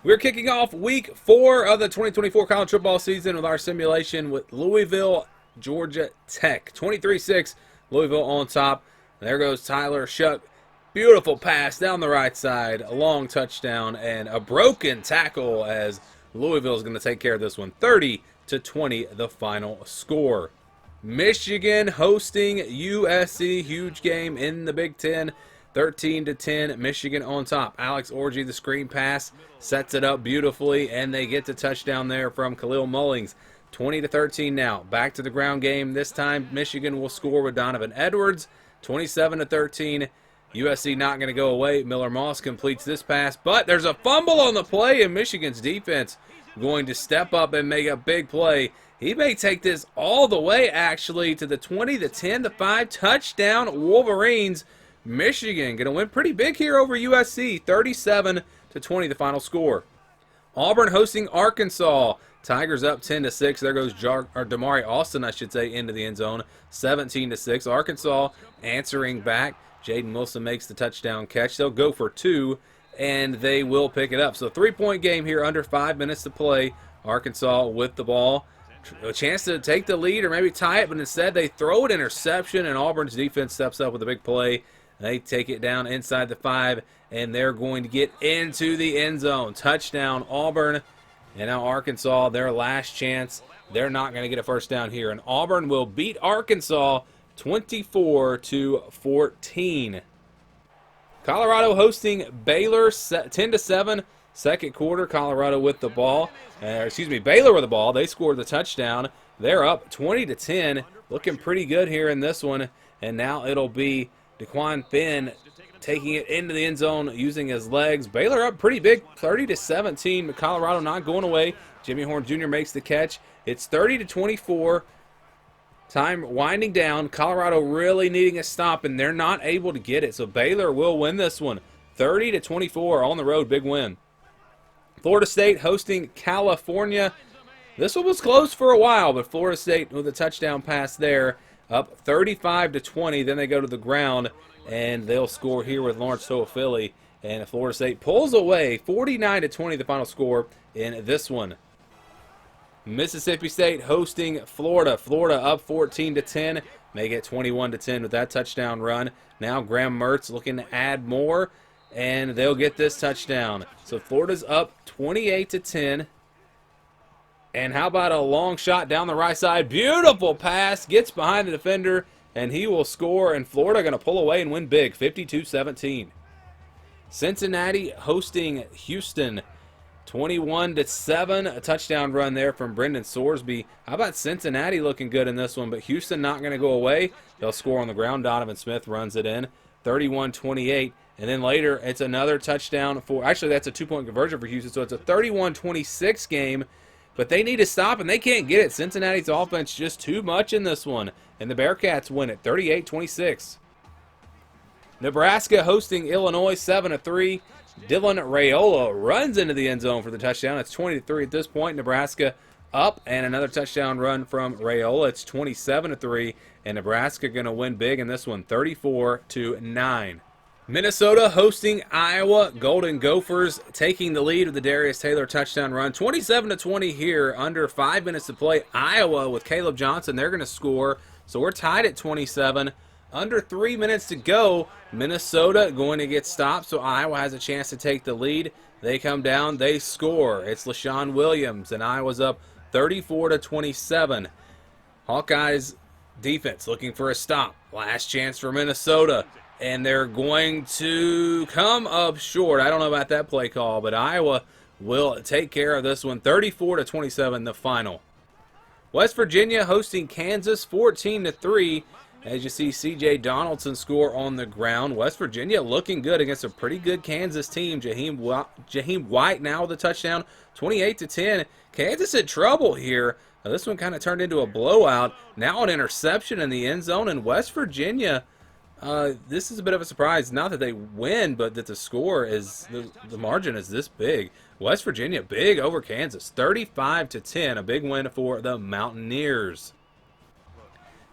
We're kicking off week 4 of the 2024 college football season with our simulation with Louisville, Georgia Tech. 23-6, Louisville on top. There goes Tyler Shuck. Beautiful pass down the right side, a long touchdown, and a broken tackle as Louisville is going to take care of this one. 30-20, the final score. Michigan hosting USC, huge game in the Big Ten. 13-10, Michigan on top. Alex Orji, the screen pass, sets it up beautifully, and they get the touchdown there from Khalil Mullings. 20-13 now. Back to the ground game. This time, Michigan will score with Donovan Edwards. 27-13. USC not going to go away. Miller Moss completes this pass, but there's a fumble on the play, and Michigan's defense going to step up and make a big play. He may take this all the way, actually, to the 20, the 10, the 5, touchdown Wolverines. Michigan going to win pretty big here over USC, 37-20 the final score. Auburn hosting Arkansas. Tigers up 10-6. There goes Damari Austin, I should say, into the end zone, 17-6. Arkansas answering back. Jaden Wilson makes the touchdown catch. They'll go for 2, and they will pick it up. So 3-point game here, under 5 minutes to play. Arkansas with the ball. A chance to take the lead or maybe tie it, but instead they throw it interception, and Auburn's defense steps up with a big play. They take it down inside the 5, and they're going to get into the end zone. Touchdown, Auburn. And now Arkansas, their last chance. They're not going to get a first down here. And Auburn will beat Arkansas 24-14. Colorado hosting Baylor 10-7. Second quarter, Colorado with the ball. Baylor with the ball. They scored the touchdown. They're up 20-10. Looking pretty good here in this one. And now it'll be Dequan Finn taking it into the end zone using his legs. Baylor up pretty big, 30-17. Colorado not going away. Jimmy Horn Jr. makes the catch. It's 30-24. Time winding down. Colorado really needing a stop, and they're not able to get it. So Baylor will win this one. 30-24 on the road. Big win. Florida State hosting California. This one was close for a while, but Florida State with a touchdown pass there. Up 35-20. Then they go to the ground, and they'll score here with Lawrence Toafili. And Florida State pulls away 49-20 the final score in this one. Mississippi State hosting Florida. Florida up 14-10. Make it 21-10 with that touchdown run. Now Graham Mertz looking to add more, and they'll get this touchdown. So Florida's up 28-10. And how about a long shot down the right side? Beautiful pass. Gets behind the defender, and he will score. And Florida going to pull away and win big, 52-17. Cincinnati hosting Houston, 21-7. A touchdown run there from Brendan Sorsby. How about Cincinnati looking good in this one? But Houston not going to go away. They'll score on the ground. Donovan Smith runs it in, 31-28. And then later, it's another touchdown for, actually that's a 2-point conversion for Houston. So it's a 31-26 game. But they need to stop, and they can't get it. Cincinnati's offense just too much in this one. And the Bearcats win it, 38-26. Nebraska hosting Illinois, 7-3. Dylan Raiola runs into the end zone for the touchdown. It's 20-3 at this point. Nebraska up, and another touchdown run from Raiola. It's 27-3, and Nebraska going to win big in this one, 34-9. Minnesota hosting Iowa. Golden Gophers taking the lead with the Darius Taylor touchdown run. 27-20 here, under 5 minutes to play. Iowa with Caleb Johnson, they're going to score. So we're tied at 27. Under 3 minutes to go. Minnesota going to get stopped, so Iowa has a chance to take the lead. They come down, they score. It's LaShawn Williams, and Iowa's up 34-27. Hawkeyes defense looking for a stop. Last chance for Minnesota. And they're going to come up short. I don't know about that play call, but Iowa will take care of this one. 34-27, the final. West Virginia hosting Kansas, 14-3. As you see, C.J. Donaldson score on the ground. West Virginia looking good against a pretty good Kansas team. Jaheim White now with a touchdown, 28-10. Kansas in trouble here. Now, this one kind of turned into a blowout. Now an interception in the end zone, and West Virginia... this is a bit of a surprise. Not that they win, but that the score is, the margin is this big. West Virginia big over Kansas, 35-10. A big win for the Mountaineers.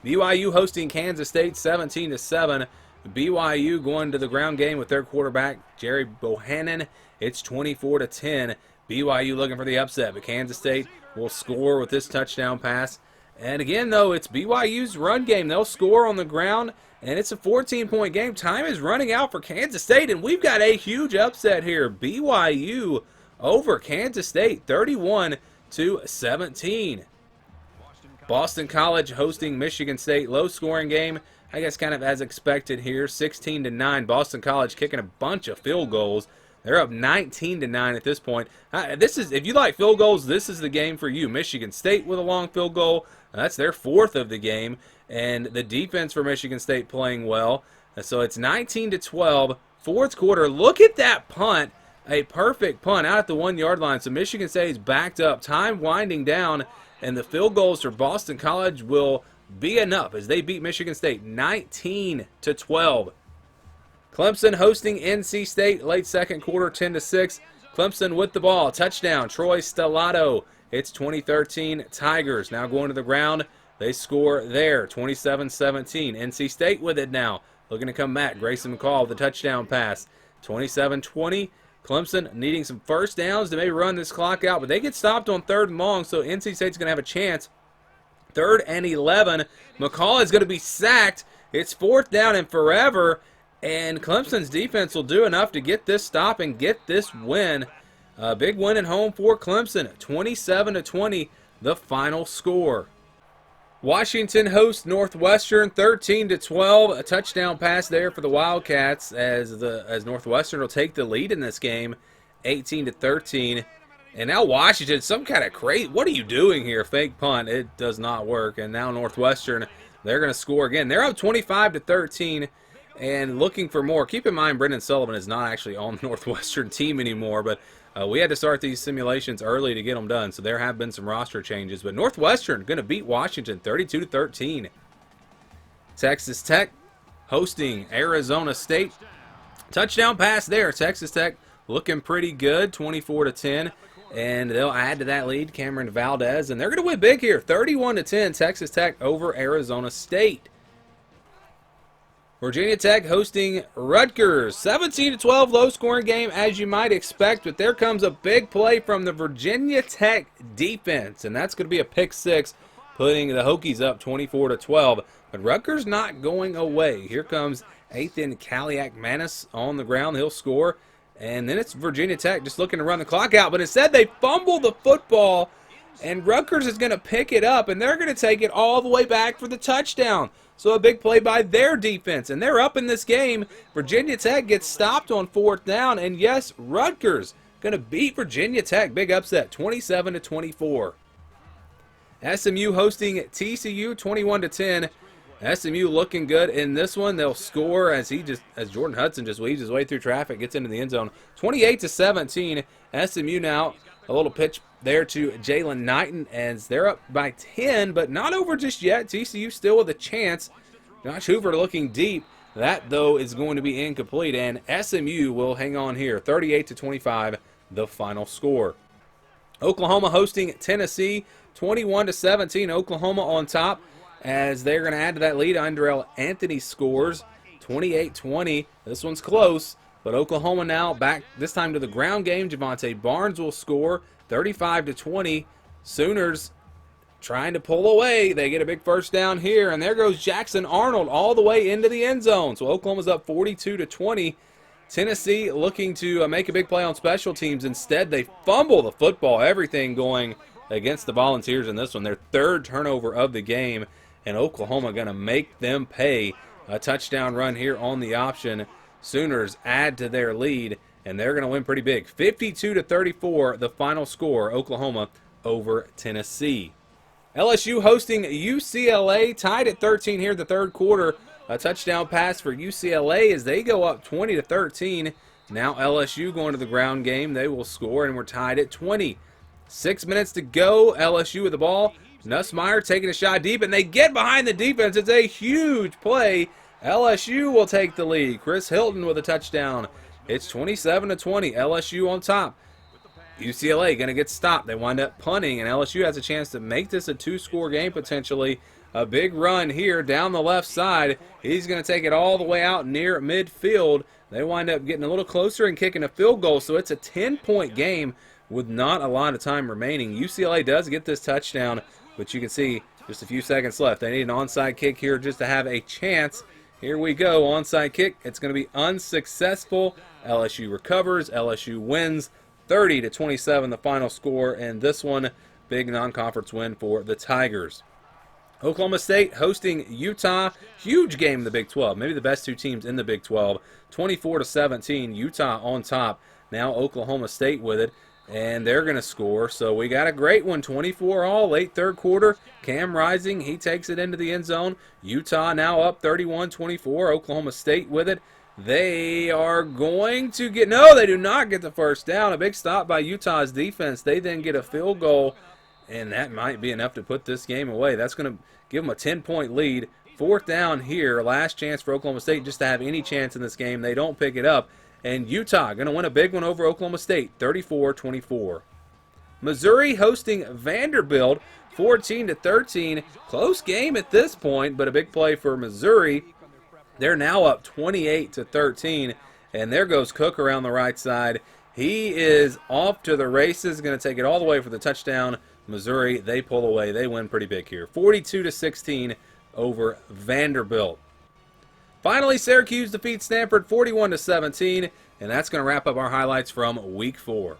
BYU hosting Kansas State, 17-7. BYU going to the ground game with their quarterback, Jerry Bohannon. It's 24-10. BYU looking for the upset, but Kansas State will score with this touchdown pass. And again, though, it's BYU's run game. They'll score on the ground, and it's a 14-point game. Time is running out for Kansas State, and we've got a huge upset here. BYU over Kansas State, 31-17. Boston College hosting Michigan State. Low-scoring game, I guess kind of as expected here, 16-9. Boston College kicking a bunch of field goals. They're up 19-9 at this point. This is, if you like field goals, this is the game for you. Michigan State with a long field goal. That's their fourth of the game. And the defense for Michigan State playing well. So it's 19-12. Fourth quarter. Look at that punt. A perfect punt out at the 1-yard line. So Michigan State is backed up. Time winding down. And the field goals for Boston College will be enough as they beat Michigan State 19-12. Clemson hosting NC State, late second quarter, 10-6. Clemson with the ball, touchdown, Troy Stellato. It's 2013 Tigers now going to the ground. They score there, 27-17. NC State with it now, looking to come back. Grayson McCall with the touchdown pass, 27-20. Clemson needing some first downs to maybe run this clock out, but they get stopped on 3rd and long, so NC State's going to have a chance. 3rd and 11. McCall is going to be sacked. It's 4th down and forever. And Clemson's defense will do enough to get this stop and get this win. A big win at home for Clemson. 27-20, the final score. Washington hosts Northwestern 13-12. A touchdown pass there for the Wildcats as Northwestern will take the lead in this game, 18-13. And now Washington, some kind of crazy. What are you doing here? Fake punt. It does not work. And now Northwestern, they're going to score again. They're up 25-13. And looking for more. Keep in mind, Brendan Sullivan is not actually on the Northwestern team anymore, but we had to start these simulations early to get them done, so there have been some roster changes. But Northwestern going to beat Washington 32-13. Texas Tech hosting Arizona State. Touchdown pass there. Texas Tech looking pretty good, 24-10. And they'll add to that lead, Cameron Valdez, and they're going to win big here, 31-10, Texas Tech over Arizona State. Virginia Tech hosting Rutgers. 17-12, low-scoring game as you might expect, but there comes a big play from the Virginia Tech defense, and that's going to be a pick six, putting the Hokies up 24-12. But Rutgers not going away. Here comes Ethan Kaliak-Manis on the ground. He'll score, and then it's Virginia Tech just looking to run the clock out, but instead they fumble the football, and Rutgers is going to pick it up, and they're going to take it all the way back for the touchdown. So a big play by their defense, and they're up in this game. Virginia Tech gets stopped on 4th down, and yes, Rutgers going to beat Virginia Tech. Big upset, 27-24. SMU hosting TCU, 21-10. SMU looking good in this one. They'll score as Jordan Hudson just weaves his way through traffic, gets into the end zone. 28-17. SMU now a little pitch there to Jalen Knighton as they're up by 10, but not over just yet. TCU still with a chance. Josh Hoover looking deep. That, though, is going to be incomplete, and SMU will hang on here. 38-25, the final score. Oklahoma hosting Tennessee, 21-17. Oklahoma on top as they're going to add to that lead. Andrell Anthony scores, 28-20. This one's close, but Oklahoma now back this time to the ground game. Javonte Barnes will score, 35-20. Sooners trying to pull away. They get a big first down here, and there goes Jackson Arnold all the way into the end zone. So Oklahoma's up 42-20. Tennessee looking to make a big play on special teams. Instead, they fumble the football. Everything going against the Volunteers in this one. Their 3rd turnover of the game, and Oklahoma going to make them pay. A touchdown run here on the option. Sooners add to their lead, and they're going to win pretty big. 52-34, the final score. Oklahoma over Tennessee. LSU hosting UCLA, tied at 13 here in the 3rd quarter. A touchdown pass for UCLA as they go up 20-13. Now LSU going to the ground game. They will score, and we're tied at 20. 6 minutes to go. LSU with the ball. Nussmeier taking a shot deep, and they get behind the defense. It's a huge play. LSU will take the lead. Chris Hilton with a touchdown. It's 27-20. LSU on top. UCLA going to get stopped. They wind up punting, and LSU has a chance to make this a 2-score game potentially. A big run here down the left side. He's going to take it all the way out near midfield. They wind up getting a little closer and kicking a field goal, so it's a 10-point game with not a lot of time remaining. UCLA does get this touchdown, but you can see just a few seconds left. They need an onside kick here just to have a chance. Here we go, onside kick. It's going to be unsuccessful. LSU recovers. LSU wins 30-27, the final score, and this one, big non-conference win for the Tigers. Oklahoma State hosting Utah. Huge game in the Big 12. Maybe the best two teams in the Big 12. 24-17, Utah on top. Now Oklahoma State with it, and they're going to score. So we got a great one, 24-all, late third quarter. Cam Rising, he takes it into the end zone. Utah now up 31-24. Oklahoma State with it. They are going to get, no, they do not get the first down. A big stop by Utah's defense. They then get a field goal, and that might be enough to put this game away. That's going to give them a 10-point lead. Fourth down here, last chance for Oklahoma State just to have any chance in this game. They don't pick it up, and Utah going to win a big one over Oklahoma State, 34-24. Missouri hosting Vanderbilt, 14-13. Close game at this point, but a big play for Missouri. They're now up 28-13, and there goes Cook around the right side. He is off to the races, going to take it all the way for the touchdown. Missouri, they pull away. They win pretty big here, 42-16 over Vanderbilt. Finally, Syracuse defeats Stanford 41-17, and that's going to wrap up our highlights from Week 4.